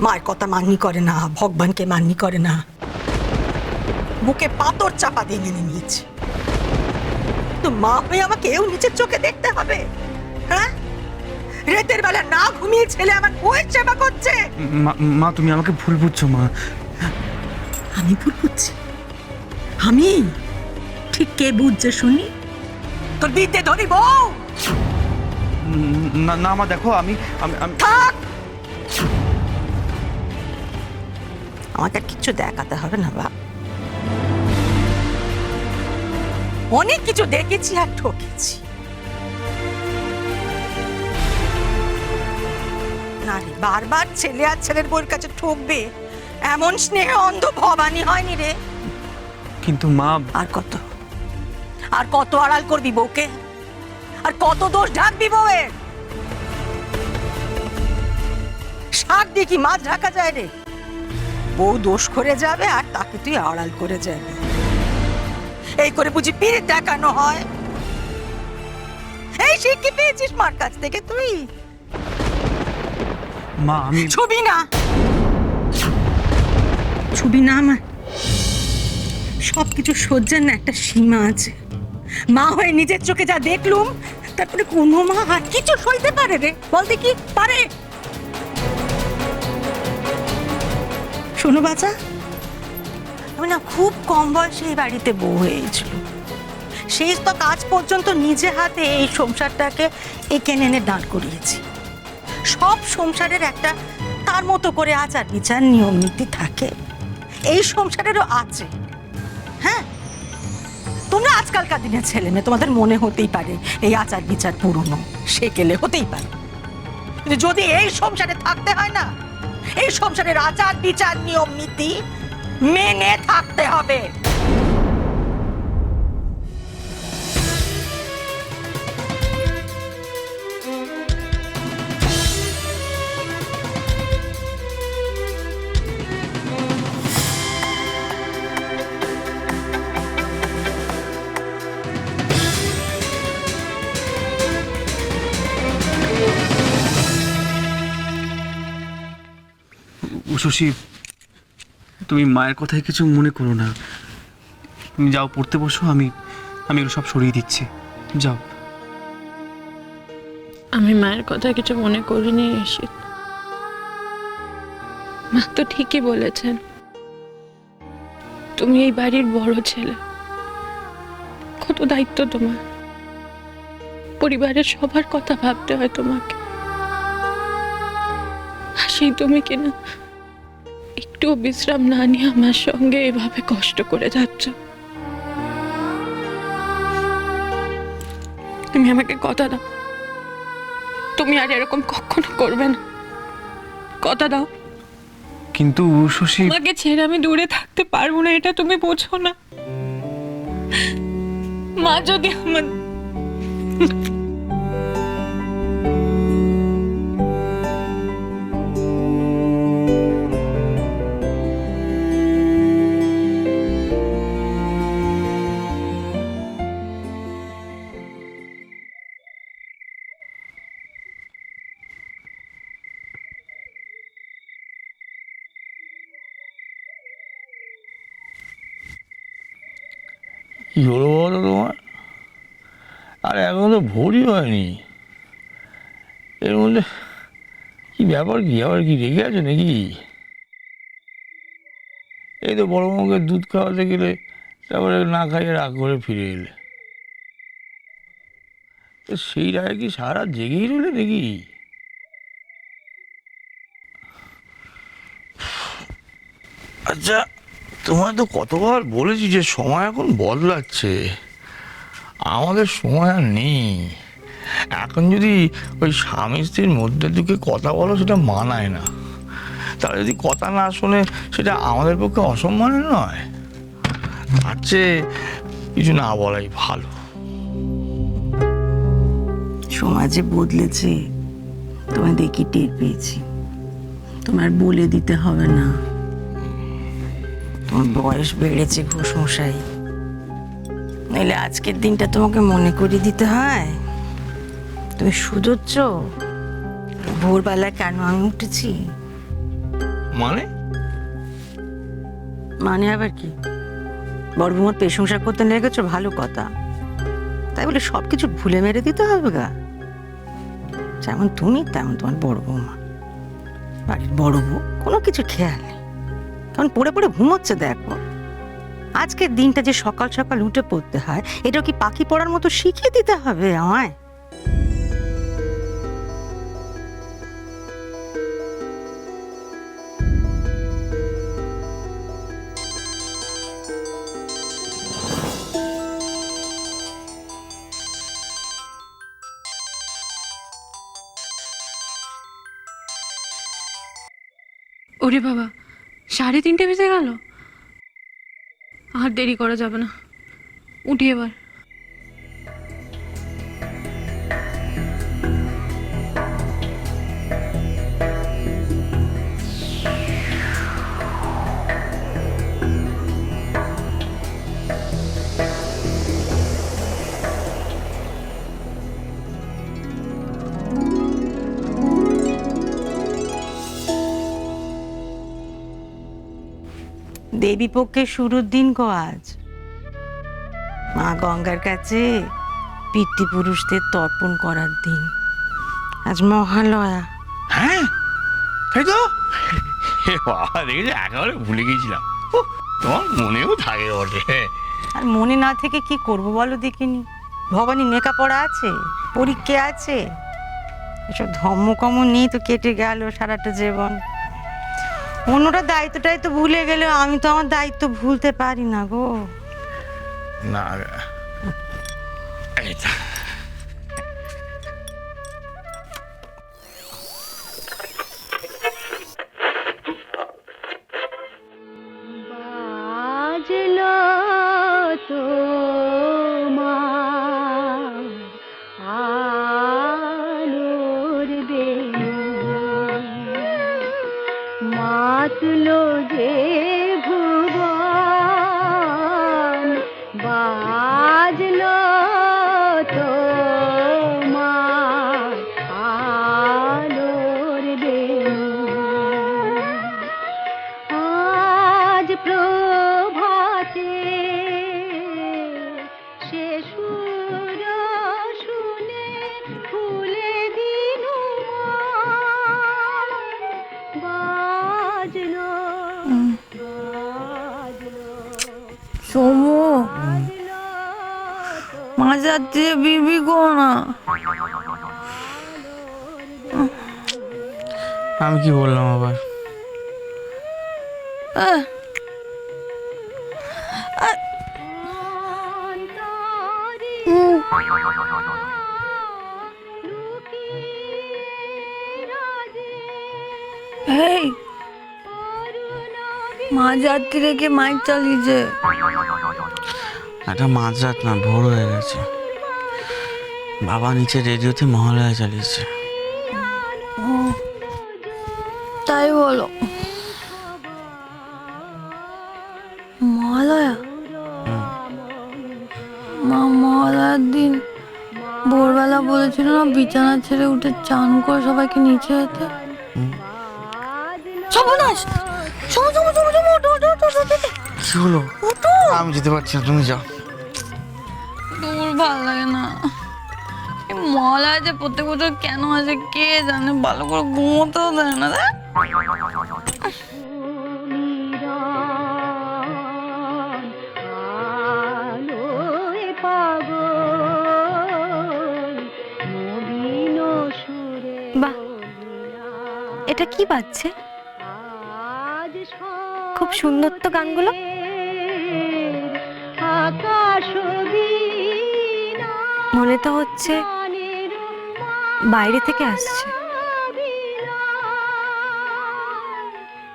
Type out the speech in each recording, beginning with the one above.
মায়ের কথা মাননি করে না, ভগবানকে মাননি করে না, মুখে পাথর চাপা দিয়ে মেনে নিয়েছে। তো মা হয়ে আমাকে এও নিজের চোখে দেখতে হবে? হ্যাঁ, রাতের বেলা না ঘুমিয়ে ছেলে আমার বউয়ের সেবা করছে। মা তুমি আমাকে ভুল বুঝছো মা। আমি ভুল বুঝছি? আমি ঠিক কে বুঝছে শুনি? তোর বিদ্যে ধরি বউ। না না মা দেখো, আমি থাক, আমাকে আর কিছু দেখাতে হবে না বাপ। অনেক কিছু দেখেছি আর ঠকেছি। না রে, বারবার ছেলে আর ছেলের বউর কাছে ঠকবে এমন স্নেহ অন্ধ ভবানী হয়নি রে। কিন্তু মা, আর কত আড়াল করবি বউকে? আর কত দোষ ঢাকবি বউয়ের? শাক দিয়ে কি মাছ ঢাকা যায় রে? বউ দোষ করে যাবে আর তাকে তুই আড়াল করে যাবে, এই করে বুঝি পীড়িত দেখানো হয়? এই শিক্ষা পেয়েছিস মার কাছ থেকে তুই? মা আমি ছবি না আমার সবকিছু সহ্যের না একটা সীমা আছে। মা হয়ে নিজের চোখে যা দেখলুম, তারপরে কোনো মা আর কিছু সইতে পারে রে? বলতে কি পারে? শোনো বাচ্চা, আমি না খুব কম বয়সে এই বাড়িতে বউ হয়েছিল। সেই তো কাজ পর্যন্ত নিজে হাতে এই সংসারটাকে এঁকে এনে দাঁড় করিয়েছি। সব সংসারের একটা তার মতো করে আচার বিচার নিয়ম নীতি থাকে, এই সংসারেরও আছে। হ্যাঁ, তোমরা আজকালকার দিনের ছেলে মেয়ে, তোমাদের মনে হতেই পারে এই আচার বিচার পুরনো, সেকেলে হতেই পারে, কিন্তু যদি এই সংসারে থাকতে হয় না, এই সংসারের আচার বিচার নিয়ম নীতি মেনে থাকতে হবে। উষসী, তুমি মায়ের কথায় কিছু মনে করো না। তুমি যাও, পড়তে বসো, আমি এগুলো সব সরিয়ে দিচ্ছি। যাও। আমি মায়ের কথা কিছু মনে করিনি ঈশিত। মা তো ঠিকই বলেছেন, তুমি এই বাড়ির বড় ছেলে, কত দায়িত্ব তোমার, পরিবারের সবার কথা ভাবতে হয় তোমাকে। আর সেই তুমি কিনা একটু বিশ্রাম না নিয়ে আমার সঙ্গে এভাবে কষ্ট করে যাচ্ছ। তুমি আমাকে কথা দাও, তুমি আর এরকম কখনো করবে না। কথা দাও। কিন্তু উষসী, তোমাকে ছেড়ে আমি দূরে থাকতে পারবো না, এটা তুমি বোঝো না? মা যদি আমার কি হলো বলো তোমার? আর এখন তো ভোরই হয়নি, এর মধ্যে কি ব্যাপার? কি আবার কি রেগে আছে নাকি? এই তো বড় মাকে দুধ খাওয়াতে গেলে তারপরে না খাইয়ে রাগ করে ফিরে এলে, তো সেই রাগে কি সারা জেগেই রইলে নাকি? আচ্ছা, তোমায় তো কতবার বলেছি যে সময় এখন বদলাচ্ছে, আমাদের সময় আর নেই। এখন যদি ওই স্বামী স্ত্রীর মধ্যে দিকে কথা বলো, সেটা মানায় না। তারা যদি কথা না শোনে, সেটা আমাদের পক্ষে অসম্মানের নয়? তার চেয়ে কিছু না বলাই ভালো। সমাজে বদলেছে, তোমায় দেখি টের পেয়েছি। তোমার বলে দিতে হবে না, তোমার বয়স বেড়েছে ঘোষমশাই, নইলে আজকের দিনটা তোমাকে মনে করিয়ে দিতে হয়। তুমি শুধোচ্ছ ভোরবেলায় কেন আমি উঠেছি? মানে? মানে আবার কি? বড় বৌমার পেট সংসার করতে লেগেছো, ভালো কথা। তাই বলে সবকিছু ভুলে মেরে দিতে হবে গা? যেমন তুমি তেমন তোমার বড় বৌমা, বাড়ির বড় বউ, কোনো কিছু খেয়াল নেই। কারণ পড়ে পড়ে ঘুমোচ্ছে দেখো। আজকের দিনটা যে সকাল সকাল উঠে পড়তে হয়, এটা কি পাখি পড়ার মতো শিখিয়ে দিতে হবে আমায়? ওরে বাবা, 3:30 বেজে গেল। আর দেরি করা যাবে না, উঠি এবার। দেবী পক্ষের শুরুর দিন গো আজ। মা গঙ্গার কাছে পিতৃপুরুষদের তর্পণ করার দিন। আজ মহালয়া। হ্যাঁ, তাই তো। এ বাবা, দেখেছি একেবারে ভুলে গেছিলাম। উহ, তোমার মনেও থাকে বটে। আর মনে না থেকে কি করব বলো দেখিনি? ভবানী নেকা পড়া আছে, পরীক্ষা আছে, এসব ধর্মকর্ম নেই তো কেটে গেল সারাটা জীবন। অন্যরা দায়িত্বটাই তো ভুলে গেলে আমি তো আমার দায়িত্ব ভুলতে পারি না গো। না, এই তো। বাজলো তোমার আলোর বেণী, মাতলো যে ভুবন, বাজলো তোমার আলোর বেণী। আজ প্রভাতে সে সুর শুনে ফুলে দিনু বাজলো বাজলো সমু, বাজলো মাঝ রাত্রে বিড়বি করো না। আমি কি বললাম আবার? আহ, অন্তরে লুকিয়ে রাজে এই মাঝ রাত্রি রেখে মাইক চালিয়েছে। একটা মাঝরাত না, ভোর হয়ে গেছে। বাবা নিচে রেডিওতে মহালয়া চালিয়েছে। ও, তাই বলো? মহালয়া? মা মহালয়ার দিন ভোরবেলা বলেছিল না বিছানা ছেড়ে উঠে চান করে সবাইকে নিচে যেতে। সর্বনাশ! সমু, সমু, সমু, সমু, ওঠো, ওঠো, ওঠো, ওঠো, ওঠো। কি হলো? ওঠো। আমি যেতে পারছি না, তুমি যাও। দূর, ভালো লাগে না। এই মহালয়া যে প্রত্যেক বছর কেন আসে কে জানে, ভালো করে ঘুমোতেও দেয় না। আলোয় পাগল নবীন সুরে। বাহ, এটা কি বাজছে? আজ খুব সুন্দর তো গানগুলো। আকাশ বীণা মনে তো হচ্ছে গানের বাইরে থেকে আসছে।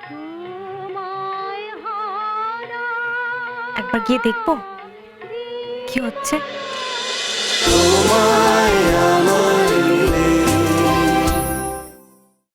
তোমায় হারা একবার গিয়ে দেখবো কি হচ্ছে। তোমায়